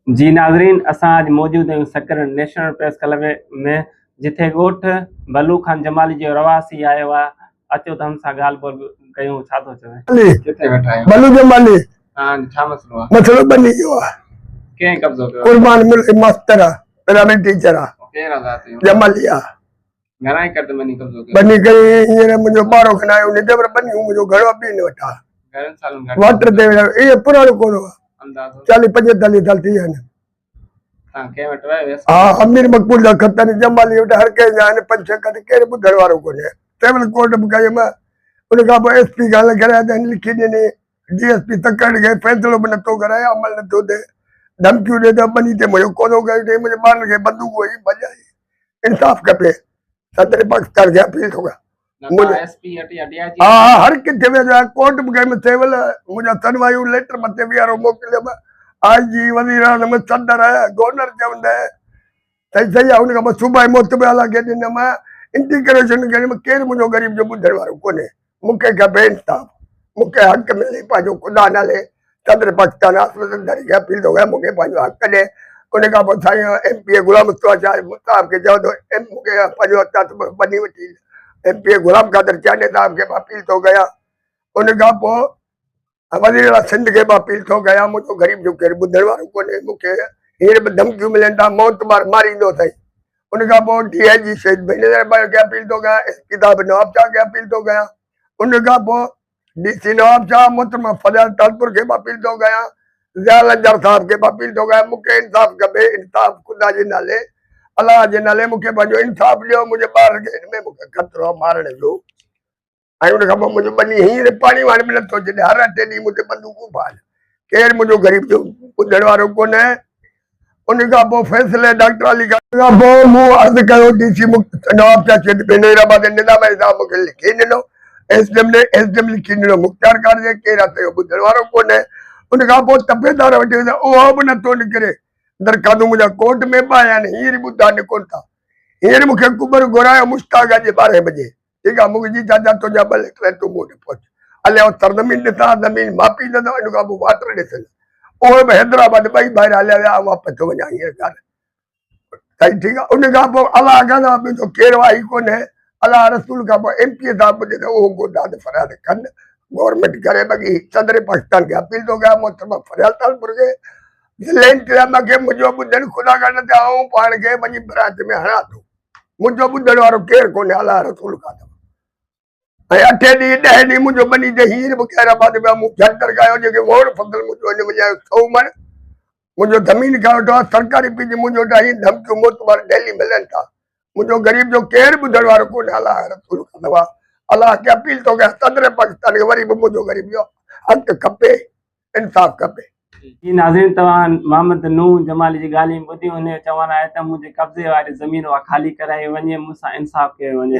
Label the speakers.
Speaker 1: जी नाज़रीन, असां अॼु मौजूद आहियूं सकर नेशनल प्रेस क्लब में, जिथे ॻोठ बलू खान जमाली जो रवासी आयो आहे। अचो त हम सां ॻाल्हि ॿोल कयूं। छा थो चवे? किथे वेठा आहियो?
Speaker 2: बलू जमाली।
Speaker 1: हां, छा मसलो आहे?
Speaker 2: मसलो बनी जो आहे।
Speaker 1: कंहिं कब्ज़ो कयो?
Speaker 2: कुर्बान मिल मास्टर आहे, पिरामिड टीचर आहे।
Speaker 1: कहिड़ा ज़ात आहियो?
Speaker 2: जमाली आहे।
Speaker 1: घणा एकड़ बनी कब्ज़ो कयो?
Speaker 2: बनी करे हींअर मुंहिंजो ॿारो खनि आयो, उन जबर बनी मुंहिंजो घणो बि न वठा।
Speaker 1: घणनि सालनि खां?
Speaker 2: वाटर ते इहे पुराणो कोन आहे,
Speaker 1: अंदाज़ो
Speaker 2: 40-45 साल थी विया आहिनि।
Speaker 1: तव्हां कंहिं वटि रहियो?
Speaker 2: हा, अमीर मकबूल जा ख़त आहिनि जमाली वटि, हर कंहिं जा आहिनि 5-6 ख़त, केरु ॿुधण वारो कोन्हे। तंहिं महिल कोर्ट में कयुमि, उन खां पोइ SP ॻाल्हि कराए त लिखी ॾिनी। DSP तकड़ खे फ़ैसिलो बि नथो कराए, अमल नथो थिए, धमकियूं ॾे त बनी ते मुंहिंजो कोन्हो कयो, मुंहिंजे ॿारनि खे बंदूक हुई भॼाई। इंसाफ़ खपे। सदर पाकिस्तान खे अपील थो कयां। हा, हर किथे वेंदो आहे, कोर्ट में कयुमि सिविल, मुंहिंजा सनवायूं लेटर मथे बीहारो मोकिलियुमि। IG वज़ीर आज़म सदर गवर्नर चवंदा सही आहे। उन खां पोइ सूबाई मोतबाला खे ॾिनमि, इंटीग्रेशन खे, केरु मुंहिंजो ग़रीब जो ॿुधण वारो कोन्हे। मूंखे खपे इंसाफ़, मूंखे हक़ मिले पंहिंजो, ख़ुदा नाले सदर पाकिस्तान आसमंदारी खे अपील थो कयां, मूंखे पंहिंजो हक़ ॾे। उन खां पोइ साईं MP गुलाम मुस्तफ़ा शाह मुस्ताफ़ खे चवंदो मूंखे पंहिंजो हथ बनी वठी। MP गुलाम कादर चाने साहब खे अपील थो कयां। उन खां पोइ वज़ीर सिंध खे अपील थो कयां, मुंहिंजो ग़रीब जो केरु ॿुधण वारो कोन्हे। मूंखे हींअर बि धमकियूं मिलनि था, मौत मार मारींदो अथई। उन खां पोइ DIG शहीद बेनज़ीर खे अपील थो कयां, SP नवाब शाह खे अपील थो कयां। उन खां पोइ DC नवाब शाह मोहतरमा फज़ल तालपुर खे अपील थो कयां, ज़ियाल अंजार साहब खे अपील थो कयां। मूंखे इंसाफ़ खपे, इंसाफ़ ख़ुदा जे नाले, अलाह जे नाले मूंखे पंहिंजो इंसाफ़ ॾियो। मुंहिंजे ॿार खे हिन में मूंखे ख़तरो आहे मारण जो। ऐं उन खां पोइ मुंहिंजो बनी हींअर पाणी वाणी बि नथो छॾे, हर अठे ॾींहुं मुंहिंजे बंदूकूं पाल, केरु मुंहिंजो ग़रीब जो ॿुधण वारो कोन्हे। उन खां पोइ फ़ैसिले डॉक्टर अली खां पोइ मूं अर्ज़ु कयो DC नवाब शाह शहीद बेनज़ीराबाद निज़ाम साहब मूंखे लिखी ॾिनो, SDM लिखी ॾिनो, मुख़्तियार कारजे, केरु आहे त ॿुधण वारो कोन्हे। उन खां पोइ तपेदार वठी वेंदा, उहो बि नथो निकिरे। दरखास्तूं मुंहिंजा कोर्ट में बि आया आहिनि, हींअर ॿुधा निकिरनि था। हींअर मूंखे कुबर घुरायो मुश्ताक अॼु 12 बजे। ठीकु आहे, मुंहिंजी चाचा तुंहिंजा 2 लेटर तूं मूं वटि पहुच, हलिया सरज़मीन ॾिसां, ज़मीन मापी ॾिसां, इन खां पोइ वाटर ॾिसनि। उहे बि हैदराबाद ॿई ॿाहिरि हलिया विया, वापसि थो वञा हींअर ॻाल्हि सही। ठीकु आहे, उन खां पोइ अलाह खां मुंहिंजो केरु आहे कोन्हे। अलाह रसूल खां पोइ MP साहब ॿुधे त उहो को दाद फरियाद कनि, गवर्नमेंट करे। बाक़ी सदर पाकिस्तान खे अपील थो कयां, मोहतरमा फरियाद तालपुर खे, खे मुंहिंजो ॿुधनि ख़ुदा खां न थिया, ऐं पाण खे वञी बरात में हणां थो। मुंहिंजो ॿुधण वारो केरु कोन्हे, अलाह रसूल खां। ऐं 8 ॾींहं 10 ॾींहं मुंहिंजो बनी ते हींअर बि खैराबाद में मूं झंटर कयो, जेके वोर फज़ल मुंहिंजो हिन वॼायो 100 मण मुंहिंजो ज़मीन खां वठो आहे, सरकारी पीज मुंहिंजो वटि धमकियूं मोतबार डेली मिलनि था। मुंहिंजो ग़रीब जो केरु ॿुधण वारो कोन्हे, अलाह रसूल खां सवा। अलाह खे अपील थो कयां, सदर पाकिस्तान खे वरी बि मुंहिंजो ग़रीब जो हक़ खपे, इंसाफ़ खपे।
Speaker 1: जी नाज़रीन, तव्हां मोहम्मद नूह जमाली जी ॻाल्हियूं ॿुधियूं। हुन जो चवणु आहे त मुंहिंजे कब्ज़े वारी ज़मीन उहा ख़ाली कराई वञे, मूंसां इंसाफ़ कयो वञे।